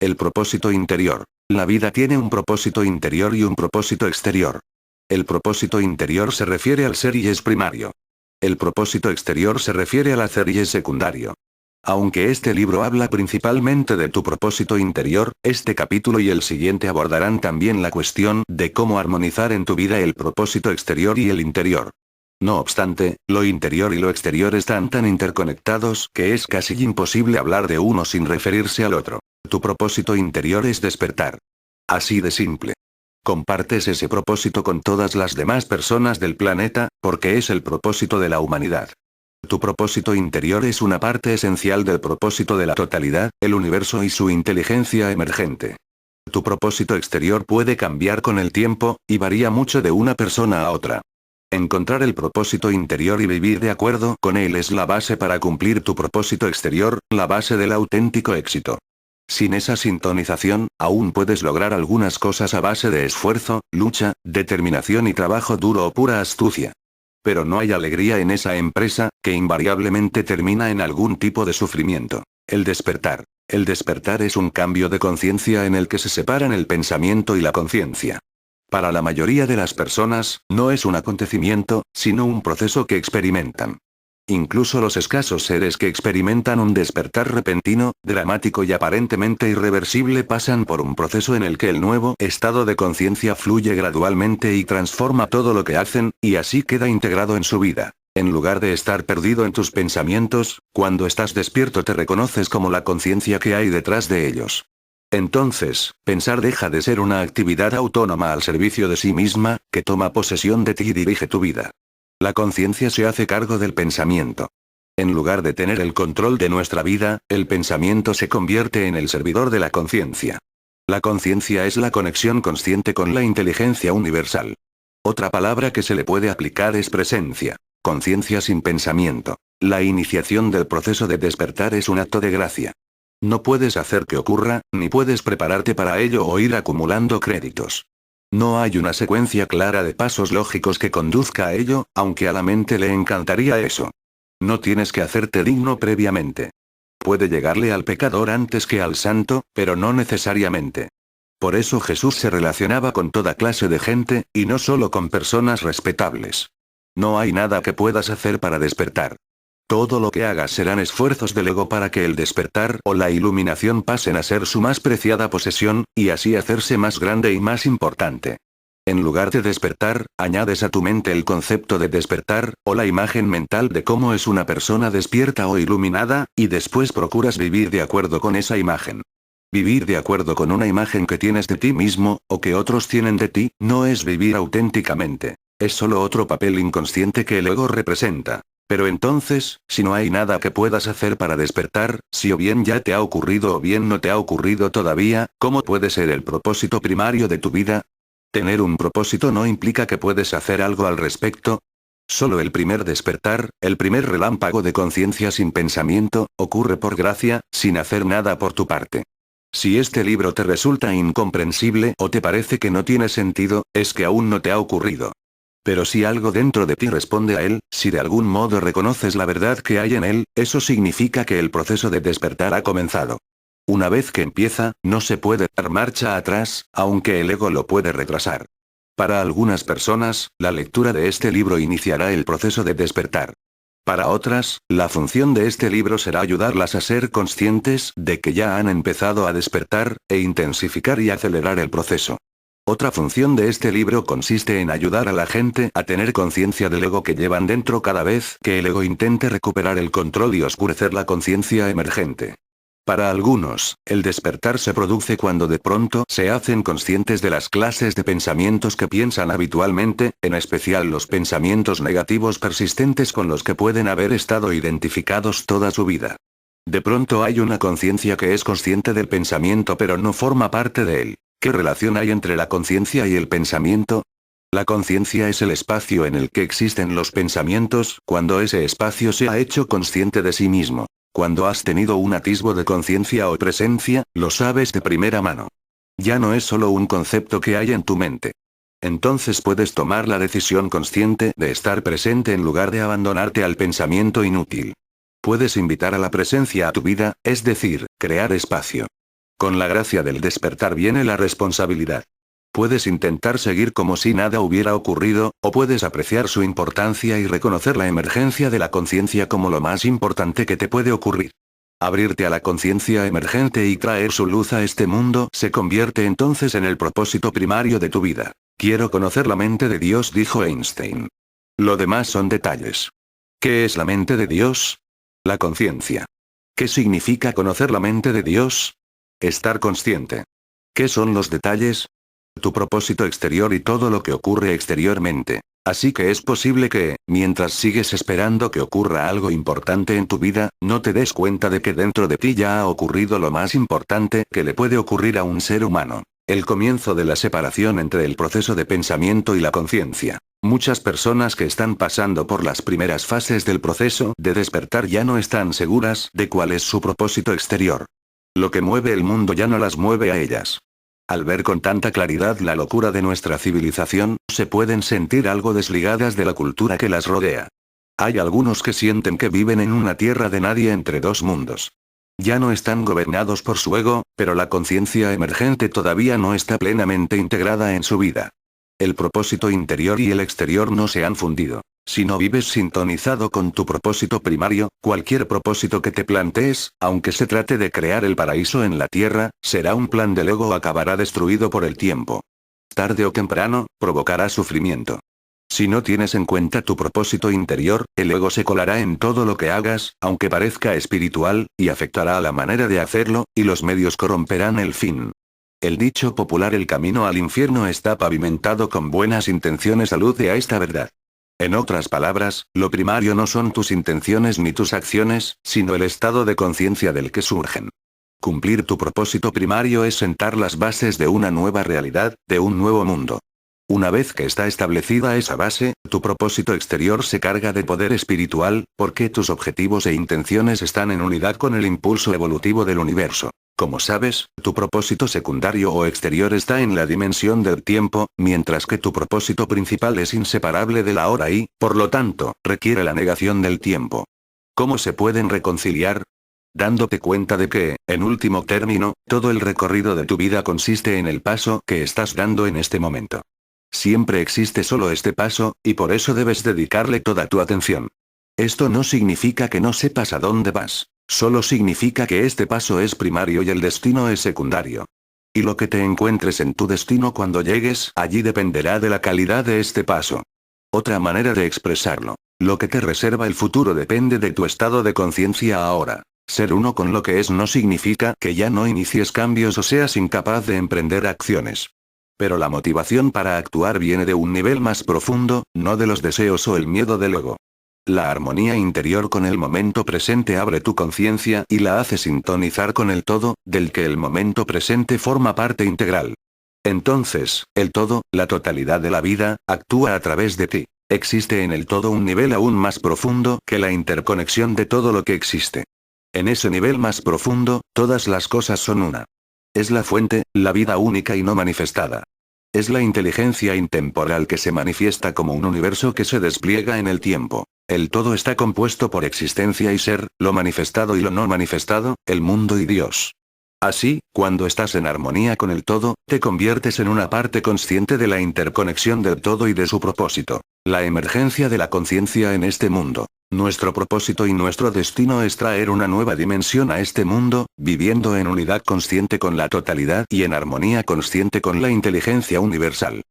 El propósito interior. La vida tiene un propósito interior y un propósito exterior. El propósito interior se refiere al ser y es primario. El propósito exterior se refiere al hacer y es secundario. Aunque este libro habla principalmente de tu propósito interior, este capítulo y el siguiente abordarán también la cuestión de cómo armonizar en tu vida el propósito exterior y el interior. No obstante, lo interior y lo exterior están tan interconectados que es casi imposible hablar de uno sin referirse al otro. Tu propósito interior es despertar. Así de simple. Compartes ese propósito con todas las demás personas del planeta, porque es el propósito de la humanidad. Tu propósito interior es una parte esencial del propósito de la totalidad, el universo y su inteligencia emergente. Tu propósito exterior puede cambiar con el tiempo, y varía mucho de una persona a otra. Encontrar el propósito interior y vivir de acuerdo con él es la base para cumplir tu propósito exterior, la base del auténtico éxito. Sin esa sintonización, aún puedes lograr algunas cosas a base de esfuerzo, lucha, determinación y trabajo duro o pura astucia. Pero no hay alegría en esa empresa, que invariablemente termina en algún tipo de sufrimiento. El despertar. El despertar es un cambio de conciencia en el que se separan el pensamiento y la conciencia. Para la mayoría de las personas, no es un acontecimiento, sino un proceso que experimentan. Incluso los escasos seres que experimentan un despertar repentino, dramático y aparentemente irreversible pasan por un proceso en el que el nuevo estado de conciencia fluye gradualmente y transforma todo lo que hacen, y así queda integrado en su vida. En lugar de estar perdido en tus pensamientos, cuando estás despierto te reconoces como la conciencia que hay detrás de ellos. Entonces, pensar deja de ser una actividad autónoma al servicio de sí misma, que toma posesión de ti y dirige tu vida. La conciencia se hace cargo del pensamiento. En lugar de tener el control de nuestra vida, el pensamiento se convierte en el servidor de la conciencia. La conciencia es la conexión consciente con la inteligencia universal. Otra palabra que se le puede aplicar es presencia. Conciencia sin pensamiento. La iniciación del proceso de despertar es un acto de gracia. No puedes hacer que ocurra, ni puedes prepararte para ello o ir acumulando créditos. No hay una secuencia clara de pasos lógicos que conduzca a ello, aunque a la mente le encantaría eso. No tienes que hacerte digno previamente. Puede llegarle al pecador antes que al santo, pero no necesariamente. Por eso Jesús se relacionaba con toda clase de gente, y no solo con personas respetables. No hay nada que puedas hacer para despertar. Todo lo que hagas serán esfuerzos del ego para que el despertar o la iluminación pasen a ser su más preciada posesión, y así hacerse más grande y más importante. En lugar de despertar, añades a tu mente el concepto de despertar, o la imagen mental de cómo es una persona despierta o iluminada, y después procuras vivir de acuerdo con esa imagen. Vivir de acuerdo con una imagen que tienes de ti mismo, o que otros tienen de ti, no es vivir auténticamente. Es solo otro papel inconsciente que el ego representa. Pero entonces, si no hay nada que puedas hacer para despertar, si o bien ya te ha ocurrido o bien no te ha ocurrido todavía, ¿cómo puede ser el propósito primario de tu vida? Tener un propósito no implica que puedes hacer algo al respecto. Solo el primer despertar, el primer relámpago de conciencia sin pensamiento, ocurre por gracia, sin hacer nada por tu parte. Si este libro te resulta incomprensible o te parece que no tiene sentido, es que aún no te ha ocurrido. Pero si algo dentro de ti responde a él, si de algún modo reconoces la verdad que hay en él, eso significa que el proceso de despertar ha comenzado. Una vez que empieza, no se puede dar marcha atrás, aunque el ego lo puede retrasar. Para algunas personas, la lectura de este libro iniciará el proceso de despertar. Para otras, la función de este libro será ayudarlas a ser conscientes de que ya han empezado a despertar, e intensificar y acelerar el proceso. Otra función de este libro consiste en ayudar a la gente a tener conciencia del ego que llevan dentro cada vez que el ego intente recuperar el control y oscurecer la conciencia emergente. Para algunos, el despertar se produce cuando de pronto se hacen conscientes de las clases de pensamientos que piensan habitualmente, en especial los pensamientos negativos persistentes con los que pueden haber estado identificados toda su vida. De pronto hay una conciencia que es consciente del pensamiento pero no forma parte de él. ¿Qué relación hay entre la conciencia y el pensamiento? La conciencia es el espacio en el que existen los pensamientos, cuando ese espacio se ha hecho consciente de sí mismo. Cuando has tenido un atisbo de conciencia o presencia, lo sabes de primera mano. Ya no es solo un concepto que hay en tu mente. Entonces puedes tomar la decisión consciente de estar presente en lugar de abandonarte al pensamiento inútil. Puedes invitar a la presencia a tu vida, es decir, crear espacio. Con la gracia del despertar viene la responsabilidad. Puedes intentar seguir como si nada hubiera ocurrido, o puedes apreciar su importancia y reconocer la emergencia de la conciencia como lo más importante que te puede ocurrir. Abrirte a la conciencia emergente y traer su luz a este mundo se convierte entonces en el propósito primario de tu vida. Quiero conocer la mente de Dios, dijo Einstein. Lo demás son detalles. ¿Qué es la mente de Dios? La conciencia. ¿Qué significa conocer la mente de Dios? Estar consciente. ¿Qué son los detalles? Tu propósito exterior y todo lo que ocurre exteriormente. Así que es posible que, mientras sigues esperando que ocurra algo importante en tu vida, no te des cuenta de que dentro de ti ya ha ocurrido lo más importante que le puede ocurrir a un ser humano. El comienzo de la separación entre el proceso de pensamiento y la conciencia. Muchas personas que están pasando por las primeras fases del proceso de despertar ya no están seguras de cuál es su propósito exterior. Lo que mueve el mundo ya no las mueve a ellas. Al ver con tanta claridad la locura de nuestra civilización, se pueden sentir algo desligadas de la cultura que las rodea. Hay algunos que sienten que viven en una tierra de nadie entre dos mundos. Ya no están gobernados por su ego, pero la conciencia emergente todavía no está plenamente integrada en su vida. El propósito interior y el exterior no se han fundido. Si no vives sintonizado con tu propósito primario, cualquier propósito que te plantees, aunque se trate de crear el paraíso en la tierra, será un plan del ego o acabará destruido por el tiempo. Tarde o temprano, provocará sufrimiento. Si no tienes en cuenta tu propósito interior, el ego se colará en todo lo que hagas, aunque parezca espiritual, y afectará a la manera de hacerlo, y los medios corromperán el fin. El dicho popular "el camino al infierno está pavimentado con buenas intenciones" alude a esta verdad. En otras palabras, lo primario no son tus intenciones ni tus acciones, sino el estado de conciencia del que surgen. Cumplir tu propósito primario es sentar las bases de una nueva realidad, de un nuevo mundo. Una vez que está establecida esa base, tu propósito exterior se carga de poder espiritual, porque tus objetivos e intenciones están en unidad con el impulso evolutivo del universo. Como sabes, tu propósito secundario o exterior está en la dimensión del tiempo, mientras que tu propósito principal es inseparable de la hora y, por lo tanto, requiere la negación del tiempo. ¿Cómo se pueden reconciliar? Dándote cuenta de que, en último término, todo el recorrido de tu vida consiste en el paso que estás dando en este momento. Siempre existe solo este paso, y por eso debes dedicarle toda tu atención. Esto no significa que no sepas a dónde vas. Solo significa que este paso es primario y el destino es secundario. Y lo que te encuentres en tu destino cuando llegues allí dependerá de la calidad de este paso. Otra manera de expresarlo. Lo que te reserva el futuro depende de tu estado de conciencia ahora. Ser uno con lo que es no significa que ya no inicies cambios o seas incapaz de emprender acciones. Pero la motivación para actuar viene de un nivel más profundo, no de los deseos o el miedo del ego. La armonía interior con el momento presente abre tu conciencia y la hace sintonizar con el todo, del que el momento presente forma parte integral. Entonces, el todo, la totalidad de la vida, actúa a través de ti. Existe en el todo un nivel aún más profundo que la interconexión de todo lo que existe. En ese nivel más profundo, todas las cosas son una. Es la fuente, la vida única y no manifestada. Es la inteligencia intemporal que se manifiesta como un universo que se despliega en el tiempo. El todo está compuesto por existencia y ser, lo manifestado y lo no manifestado, el mundo y Dios. Así, cuando estás en armonía con el todo, te conviertes en una parte consciente de la interconexión del todo y de su propósito. La emergencia de la conciencia en este mundo. Nuestro propósito y nuestro destino es traer una nueva dimensión a este mundo, viviendo en unidad consciente con la totalidad y en armonía consciente con la inteligencia universal.